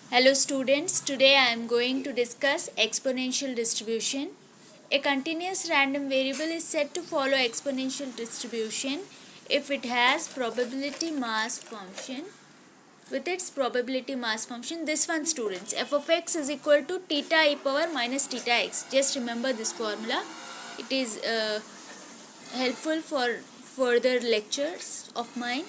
Hello students, today I am going to discuss exponential distribution. A continuous random variable is said to follow exponential distribution if it has probability mass function. With its probability mass function, this one students, f of x is equal to theta e power minus theta x. Just remember this formula. It is helpful for further lectures of mine.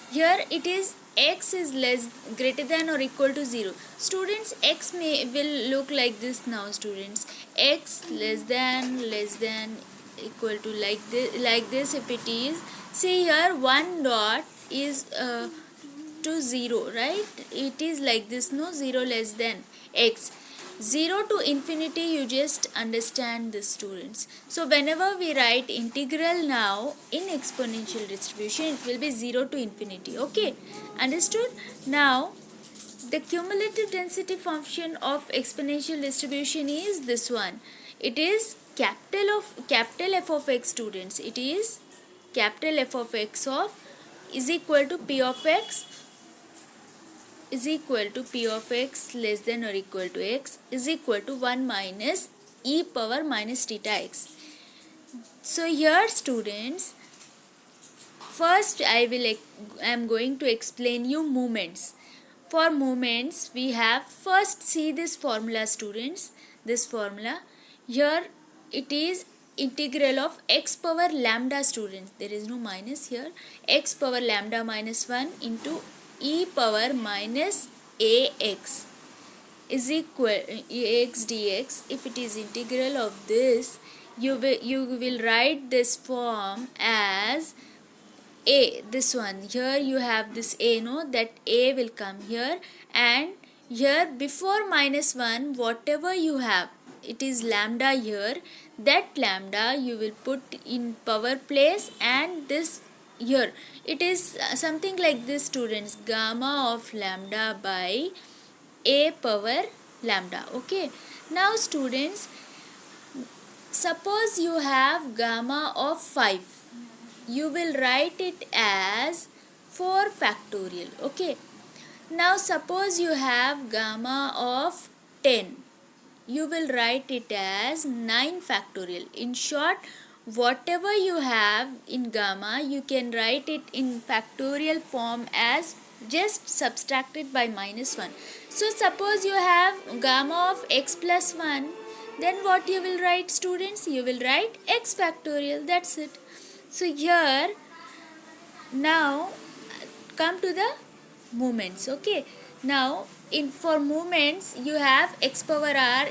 Here it is x is less greater than or equal to 0. Students, x will look like this now students. X less than equal to like this if it is. See here, one dot is to 0, right? It is like this, no? 0 less than x. 0 to infinity, you just understand this students. So whenever we write integral now in exponential distribution, it will be 0 to infinity. Okay, understood? Now the cumulative density function of exponential distribution is this one. It is capital F of x students. It is capital F of x of is equal to p of x is equal to p of x less than or equal to x is equal to 1 minus e power minus theta x. So here students, first I am going to explain you moments. For moments we have, first see this formula students, this formula. Here it is integral of x power lambda students, there is no minus here, x power lambda minus 1 into e power minus ax is equal ax dx. If it is integral of this, you will write this form as a, this one. Here you have this a, no, that a will come here, and here before minus 1 whatever you have, it is lambda here, that lambda you will put in power place, and this here it is something like this students, gamma of lambda by a power lambda. Okay, now students, suppose you have gamma of 5, you will write it as 4 factorial. Okay, now suppose you have gamma of 10, you will write it as 9 factorial. In short, whatever you have in gamma, you can write it in factorial form as just subtracted by minus 1. So suppose you have gamma of x plus 1, then what you will write students? You will write x factorial, that's it. So here, now come to the moments. Okay, now for moments you have x power r,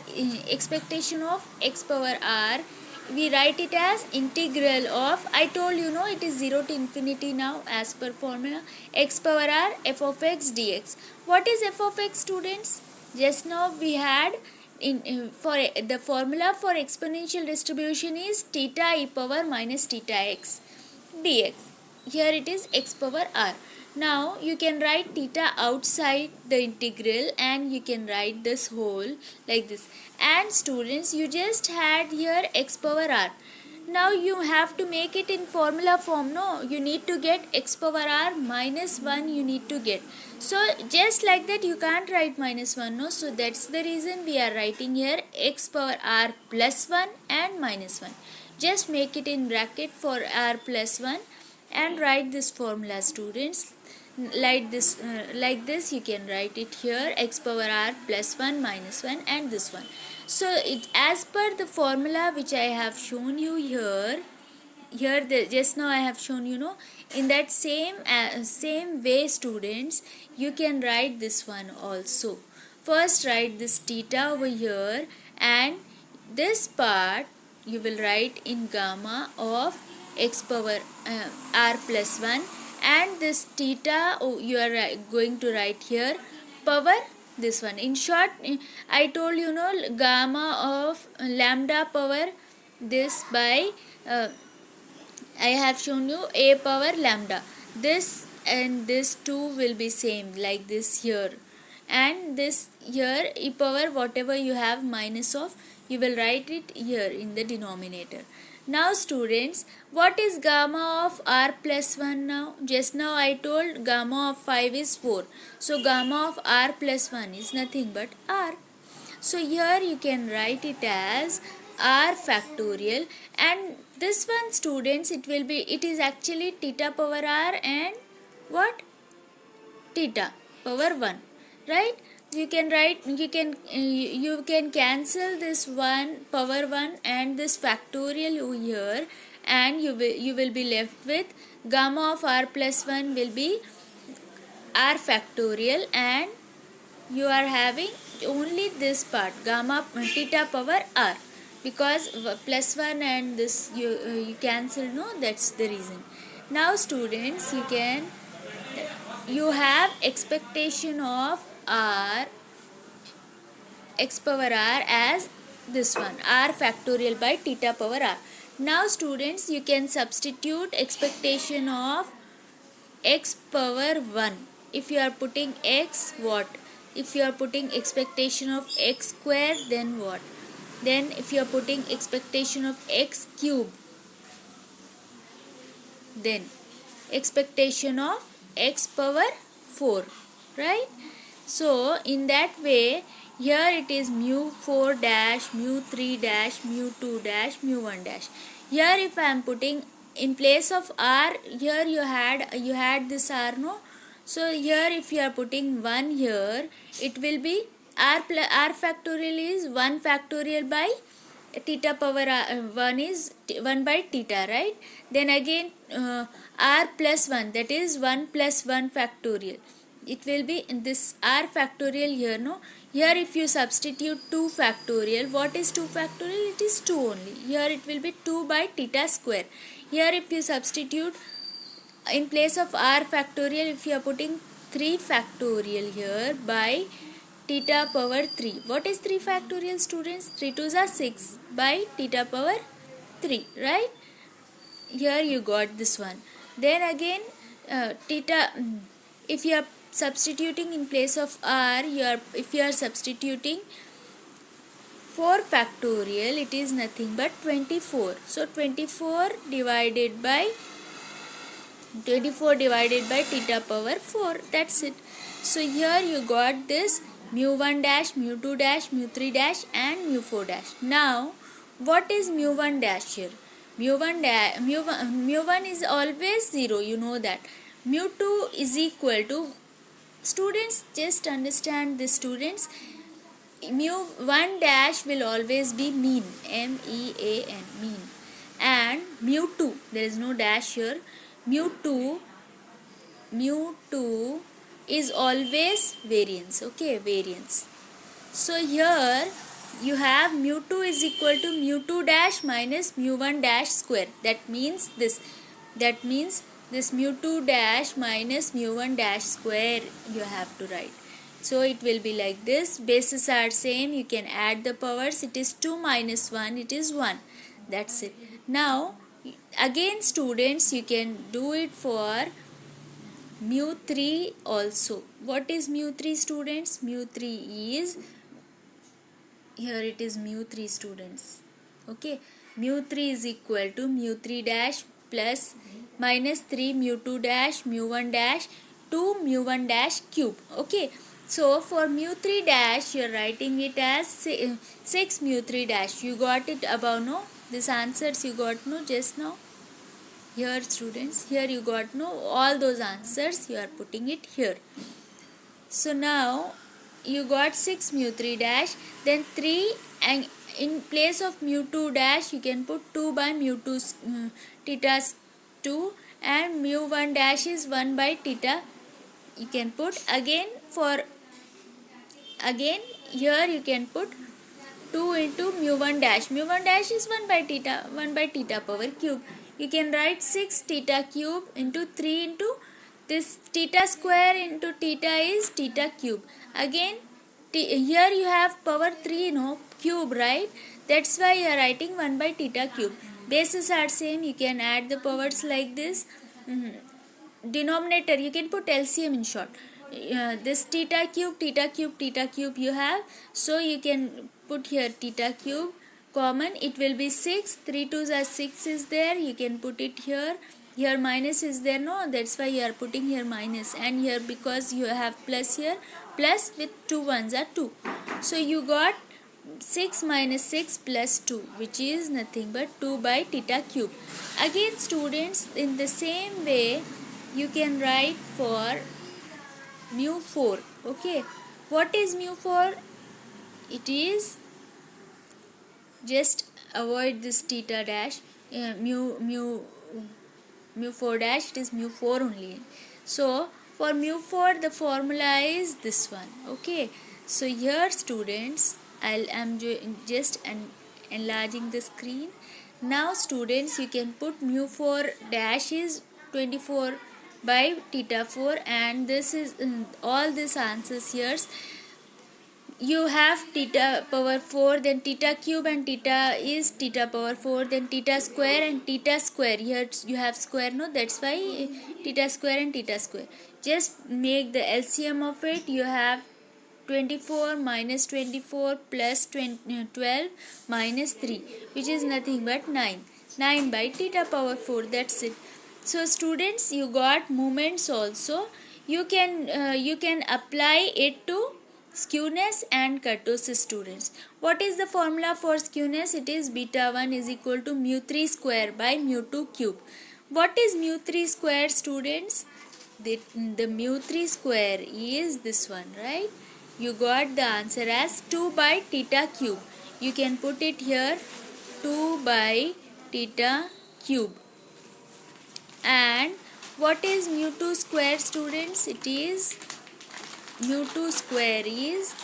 expectation of x power r, we write it as integral of, I told you, no, it is 0 to infinity now as per formula, x power r f of x dx. What is f of x students? Just now we had for the formula for exponential distribution is theta e power minus theta x dx. Here it is x power r. Now you can write theta outside the integral, and you can write this whole like this. And students, you just had here x power r. Now you have to make it in formula form, no? You need to get x power r minus 1 you need to get. So just like that you can't write minus 1, no? So that's the reason we are writing here x power r plus 1 and minus 1. Just make it in bracket for r plus 1 and write this formula students. Like this you can write it here, x power r plus 1 minus 1 and this one. So it as per the formula which I have shown you here, just now I have shown you, know, in that same way students, you can write this one also. First write this theta over here, and this part you will write in gamma of x power r plus 1, and this theta you are going to write here power this one. In short, I told you, know, gamma of lambda power this by I have shown you a power lambda. This and this two will be same like this here, and this here e power whatever you have minus of, you will write it here in the denominator. Now students, what is gamma of r plus 1 now? Just now I told gamma of 5 is 4. So gamma of r plus 1 is nothing but r. So here you can write it as r factorial, and this one students, it is actually theta power r and what? Theta power 1, right? You can cancel this 1 power 1 and this factorial here, and you will be left with gamma of r plus 1 will be r factorial, and you are having only this part gamma theta power r, because plus 1 and this you cancel, no, that's the reason. Now students, you have expectation of r x power r as this one, r factorial by theta power r. Now students, you can substitute expectation of x power 1. If you are putting x, what? If you are putting expectation of x square, then what? Then if you are putting expectation of x cube, then expectation of x power 4, right? So in that way, here it is mu 4 dash, mu 3 dash, mu 2 dash, mu 1 dash. Here if I am putting in place of r, here you had this r, no? So here if you are putting 1 here, it will be r factorial is 1 factorial by theta power 1 is 1 by theta, right? Then again r plus 1, that is 1 plus 1 factorial. It will be in this r factorial here, no? Here if you substitute 2 factorial, what is 2 factorial? It is 2 only. Here it will be 2 by theta square. Here if you substitute in place of r factorial, if you are putting 3 factorial here by theta power 3. What is 3 factorial, students? 3 2s are 6 by theta power 3, right? Here you got this one. Then again theta, if you are substituting in place of r, if you are substituting 4 factorial, it is nothing but 24. So 24 divided by theta power 4, that's it. So here you got this mu 1 dash, mu 2 dash, mu 3 dash and mu 4 dash. Now what is mu 1 dash here? Mu 1 is always 0, you know that. Mu 2 is equal to, students, just understand this, students, mu 1 dash will always be mean, MEAN, mean, and mu 2, there is no dash here, mu 2 is always variance, okay, variance. So here you have mu 2 is equal to mu 2 dash minus mu 1 dash square. That means this mu 2 dash minus mu 1 dash square you have to write. So it will be like this. Bases are same, you can add the powers. It is 2 minus 1, it is 1. That's it. Now again students, you can do it for mu 3 also. What is mu 3, students? Mu 3 is, here it is mu 3, students, okay. Mu 3 is equal to mu 3 dash plus minus 3 mu 2 dash mu 1 dash 2 mu 1 dash cube, okay. So for mu 3 dash, you are writing it as 6 mu 3 dash. You got it above, no? This answers you got, no, just now. Here students, here you got, no, all those answers you are putting it here. So now you got 6 mu 3 dash, then 3, and in place of mu 2 dash you can put 2 by mu 2 theta 2, and mu 1 dash is 1 by theta. You can put again here you can put 2 into mu 1 dash. Mu 1 dash is 1 by theta power cube. You can write 6 theta cube into 3 into this theta square into theta is theta cube. Again here you have power 3, no, cube, right? That's why you are writing 1 by theta cube. Bases are same, you can add the powers like this. Denominator you can put LCM in short. This theta cube you have, so you can put here theta cube common, it will be 6. 3 2s are 6 is there, you can put it here. Here minus is there, no, that's why you are putting here minus, and here because you have plus here, plus with 2 ones are 2. So you got 6 minus 6 plus 2, which is nothing but 2 by theta cube. Again students, in the same way you can write for mu 4. Okay, what is mu 4? It is, just avoid this theta dash, mu 4 dash, it is mu 4 only. So for mu 4 the formula is this one. Okay, so here students, I'm just enlarging the screen. Now students, you can put mu 4 dash is 24 by theta 4, and this is all these answers here. You have theta power 4, then theta cube, and theta is theta power 4, then theta square and theta square. Here you have square, no, that's why theta square and theta square. Just make the LCM of it. You have 24 minus 24 plus 12 minus 3, which is nothing but 9. 9 by theta power 4, that's it. So students, you got moments also. You can apply it to skewness and kurtosis students. What is the formula for skewness? It is beta 1 is equal to mu 3 square by mu 2 cube. What is mu 3 square students? The mu 3 square is this one, right? You got the answer as 2 by theta cube. You can put it here, 2 by theta cube. And what is mu 2 square students? It is mu 2 square is,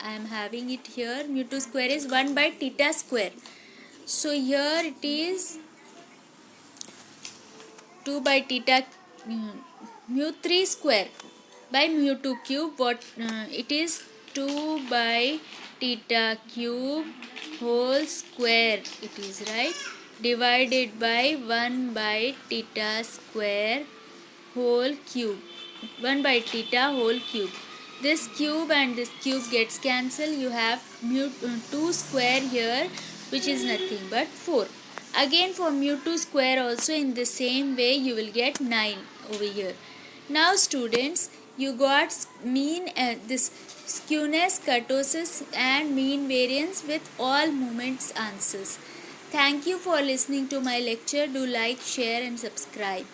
I am having it here, mu 2 square is 1 by theta square. So here it is 2 by theta, mu 3 square by mu 2 cube. What it is 2 by theta cube whole square, it is, right, divided by 1 by theta square whole cube, 1 by theta whole cube. This cube and this cube gets cancelled. You have mu 2 square here, which is nothing but 4. Again for mu 2 square also in the same way you will get 9 over here. Now students, you got mean this skewness, kurtosis and mean variance with all moments answers. Thank you for listening to my lecture. Do like, share and subscribe.